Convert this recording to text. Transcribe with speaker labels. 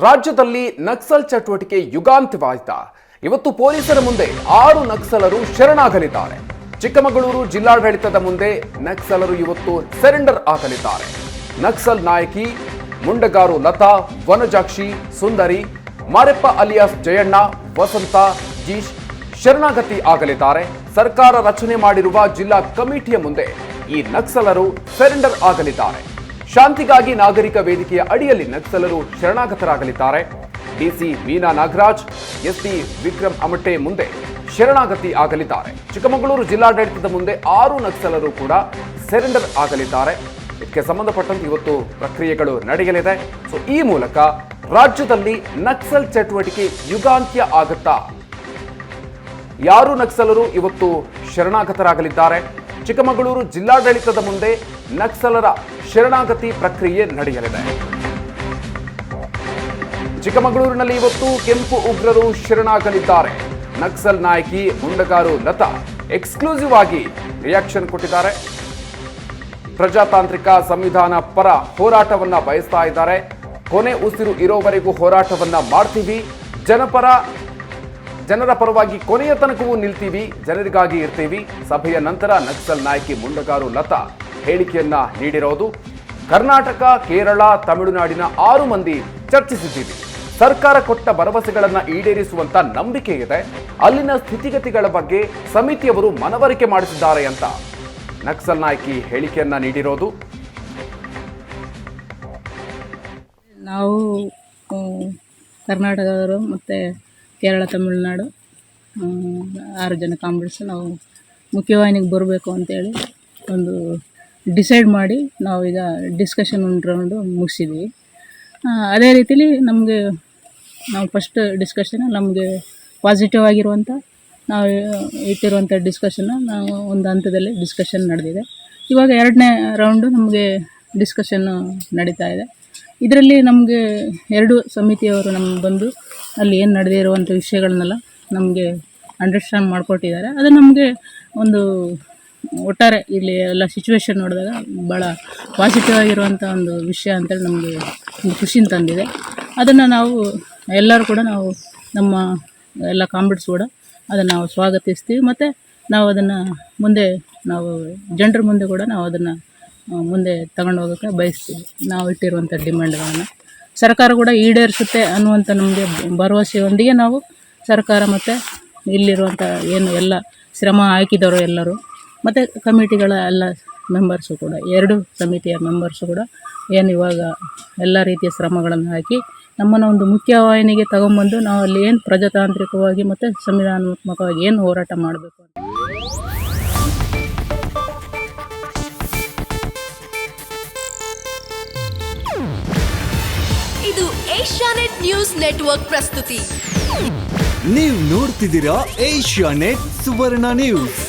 Speaker 1: ರಾಜ್ಯದಲ್ಲಿ ನಕ್ಸಲ್ ಚಟುವಟಿಕೆ ಯುಗಾಂತ್ಯವಾಯಿತಾ? ಇವತ್ತು ಪೊಲೀಸರ ಮುಂದೆ 6 ನಕ್ಸಲರು ಶರಣಾಗಲಿದ್ದಾರೆ. ಚಿಕ್ಕಮಗಳೂರು ಜಿಲ್ಲಾಡಳಿತದ ಮುಂದೆ ನಕ್ಸಲರು ಇವತ್ತು ಸರೆಂಡರ್ ಆಗಲಿದ್ದಾರೆ. ನಕ್ಸಲ್ ನಾಯಕಿ ಮುಂಡಗಾರು ಲತಾ, ವನಜಾಕ್ಷಿ, ಸುಂದರಿ, ಮಾರೆಪ್ಪ ಅಲಿಯಾಸ್ ಜಯಣ್ಣ, ವಸಂತ, ಜೀಶ್ ಶರಣಾಗತಿ ಆಗಲಿದ್ದಾರೆ. ಸರ್ಕಾರ ರಚನೆ ಮಾಡಿರುವ ಜಿಲ್ಲಾ ಕಮಿಟಿಯ ಮುಂದೆ ಈ ನಕ್ಸಲರು ಸರೆಂಡರ್ ಆಗಲಿದ್ದಾರೆ. ಶಾಂತಿಗಾಗಿ ನಾಗರಿಕ ವೇದಿಕೆಯ ಅಡಿಯಲ್ಲಿ ನಕ್ಸಲರು ಶರಣಾಗತರಾಗಲಿದ್ದಾರೆ. ಡಿಸಿ ಮೀನಾ ನಾಗರಾಜ್, ಎಸ್ಪಿ ವಿಕ್ರಮ್ ಅಮಟೆ ಮುಂದೆ ಶರಣಾಗತಿ ಆಗಲಿದ್ದಾರೆ. ಚಿಕ್ಕಮಗಳೂರು ಜಿಲ್ಲಾಡಳಿತದ ಮುಂದೆ 6 ನಕ್ಸಲರು ಕೂಡ ಸರೆಂಡರ್ ಆಗಲಿದ್ದಾರೆ. ಇದಕ್ಕೆ ಸಂಬಂಧಪಟ್ಟಂತೆ ಇವತ್ತು ಪ್ರಕ್ರಿಯೆಗಳು ನಡೆಯಲಿದೆ. ಈ ಮೂಲಕ ರಾಜ್ಯದಲ್ಲಿ ನಕ್ಸಲ್ ಚಟುವಟಿಕೆ ಯುಗಾಂತ್ಯ ಆಗುತ್ತಾ? ಯಾರು ನಕ್ಸಲರು ಇವತ್ತು ಶರಣಾಗತರಾಗಲಿದ್ದಾರೆ? ಚಿಕ್ಕಮಗಳೂರು ಜಿಲ್ಲಾಡಳಿತದ ಮುಂದೆ ನಕ್ಸಲರ ಶರಣಾಗತಿ ಪ್ರಕ್ರಿಯೆ ನಡೆಯಲಿದೆ. ಚಿಕ್ಕಮಗಳೂರಿನಲ್ಲಿ ಇವತ್ತು ಕೆಂಪು ಉಗ್ರರು ಶರಣಾಗಲಿದ್ದಾರೆ. ನಕ್ಸಲ್ ನಾಯಕಿ ಮುಂಡಗಾರು ಲತಾ ಎಕ್ಸ್ಕ್ಲೂಸಿವ್ ಆಗಿ ರಿಯಾಕ್ಷನ್ ಕೊಟ್ಟಿದ್ದಾರೆ. ಪ್ರಜಾತಾಂತ್ರಿಕ ಸಂವಿಧಾನ ಪರ ಹೋರಾಟವನ್ನ ಬಯಸ್ತಾ ಇದ್ದಾರೆ. ಕೊನೆ ಉಸಿರು ಇರೋವರೆಗೂ ಹೋರಾಟವನ್ನ ಮಾಡ್ತೀವಿ, ಜನರ ಪರವಾಗಿ ಕೊನೆಯ ತನಕವೂ ನಿಲ್ತೀವಿ, ಜನರಿಗಾಗಿ ಇರ್ತೀವಿ. ಸಭೆಯ ನಂತರ ನಕ್ಸಲ್ ನಾಯಕಿ ಮುಂಡಗಾರು ಲತಾ ಹೇಳಿಕೆಯನ್ನ ನೀಡಿರೋದು. ಕರ್ನಾಟಕ, ಕೇರಳ, ತಮಿಳುನಾಡಿನ 6 ಮಂದಿ ಚರ್ಚಿಸಿದ್ದೀವಿ. ಸರ್ಕಾರ ಕೊಟ್ಟ ಭರವಸೆಗಳನ್ನ ಈಡೇರಿಸುವಂತ ನಂಬಿಕೆ ಇದೆ. ಅಲ್ಲಿನ ಸ್ಥಿತಿಗತಿಗಳ ಬಗ್ಗೆ ಸಮಿತಿಯವರು ಮನವರಿಕೆ ಮಾಡಿಸಿದ್ದಾರೆ ಅಂತ ನಕ್ಸಲ್ ನಾಯಕಿ ಹೇಳಿಕೆಯನ್ನ ನೀಡಿರೋದು.
Speaker 2: ನಾವು ಕರ್ನಾಟಕದವರು ಮತ್ತು ಕೇರಳ, ತಮಿಳುನಾಡು 6 ಜನ ಕಾಮ್ರೇಡ್ಸ್ ನಾವು ಮುಖ್ಯವಾಹಿನಿಗೆ ಬರಬೇಕು ಅಂತೇಳಿ ಒಂದು ಡಿಸೈಡ್ ಮಾಡಿ ನಾವೀಗ ಡಿಸ್ಕಷನ್ ಒಂದು ರೌಂಡು ಮುಗಿಸಿದ್ವಿ. ಅದೇ ರೀತಿಲಿ ನಾವು ಫಸ್ಟ್ ಡಿಸ್ಕಷನ್ ನಮಗೆ ಪಾಸಿಟಿವ್ ಆಗಿರುವಂಥ ನಾವು ಇಟ್ಟಿರುವಂಥ ಡಿಸ್ಕಷನ್ನ ನಾವು ಒಂದು ಹಂತದಲ್ಲಿ ಡಿಸ್ಕಷನ್ ನಡೆದಿದೆ. ಇವಾಗ 2ನೇ ರೌಂಡು ನಮಗೆ ಡಿಸ್ಕಷನ್ನು ನಡೀತಾ ಇದೆ. ಇದರಲ್ಲಿ ನಮಗೆ 2 ಸಮಿತಿಯವರು ನಮ್ಗೆ ಬಂದು ಅಲ್ಲಿ ಏನು ನಡೆದಿರುವಂಥ ವಿಷಯಗಳನ್ನೆಲ್ಲ ನಮಗೆ ಅಂಡರ್ಸ್ಟ್ಯಾಂಡ್ ಮಾಡಿಕೊಟ್ಟಿದ್ದಾರೆ. ಅದು ನಮಗೆ ಒಂದು ಒಟ್ಟಾರೆ ಇಲ್ಲಿ ಎಲ್ಲ ಸಿಚುವೇಶನ್ ನೋಡಿದಾಗ ಭಾಳ ಪಾಸಿಟಿವ್ ಆಗಿರುವಂಥ ಒಂದು ವಿಷಯ ಅಂತೇಳಿ ನಮಗೆ ಒಂದು ಖುಷಿನ ತಂದಿದೆ. ಅದನ್ನು ನಾವು ಎಲ್ಲರೂ ಕೂಡ ನಾವು ನಮ್ಮ ಎಲ್ಲ ಕಾಮ್ರೇಡ್ಸ್ ಕೂಡ ಅದನ್ನು ನಾವು ಸ್ವಾಗತಿಸ್ತೀವಿ. ಮತ್ತು ನಾವು ಅದನ್ನು ಮುಂದೆ ನಾವು ಜನರ ಮುಂದೆ ಕೂಡ ನಾವು ಅದನ್ನು ಮುಂದೆ ತಗೊಂಡು ಹೋಗೋಕ್ಕೆ ಬಯಸ್ತೀವಿ. ನಾವು ಇಟ್ಟಿರುವಂಥ ಡಿಮ್ಯಾಂಡ್ಗಳನ್ನು ಸರ್ಕಾರ ಕೂಡ ಈಡೇರಿಸುತ್ತೆ ಅನ್ನುವಂಥ ನಮಗೆ ಭರವಸೆಯೊಂದಿಗೆ ನಾವು ಸರ್ಕಾರ ಮತ್ತು ಇಲ್ಲಿರುವಂಥ ಏನು ಎಲ್ಲ ಶ್ರಮ ಹಾಕಿದವರು ಎಲ್ಲರೂ ಮತ್ತು ಕಮಿಟಿಗಳ ಎಲ್ಲ ಮೆಂಬರ್ಸು ಕೂಡ 2 ಸಮಿತಿಯ ಮೆಂಬರ್ಸು ಕೂಡ ಏನು ಇವಾಗ ಎಲ್ಲ ರೀತಿಯ ಶ್ರಮಗಳನ್ನು ಹಾಕಿ ನಮ್ಮನ್ನು ಒಂದು ಮುಖ್ಯವಾಹಿನಿಗೆ ತಗೊಂಬಂದು ನಾವು ಅಲ್ಲಿ ಏನು ಪ್ರಜಾತಾಂತ್ರಿಕವಾಗಿ ಮತ್ತು ಸಂವಿಧಾನಾತ್ಮಕವಾಗಿ ಏನು ಹೋರಾಟ ಮಾಡಬೇಕು ಅಂತ.
Speaker 3: ಇದು ಏಷ್ಯಾನೆಟ್ ನ್ಯೂಸ್ ನೆಟ್ವರ್ಕ್ ಪ್ರಸ್ತುತಿ.
Speaker 4: ನೀವು ನೋಡ್ತಿದ್ದೀರಾ ಏಷ್ಯಾನೆಟ್ ಸುವರ್ಣ ನ್ಯೂಸ್.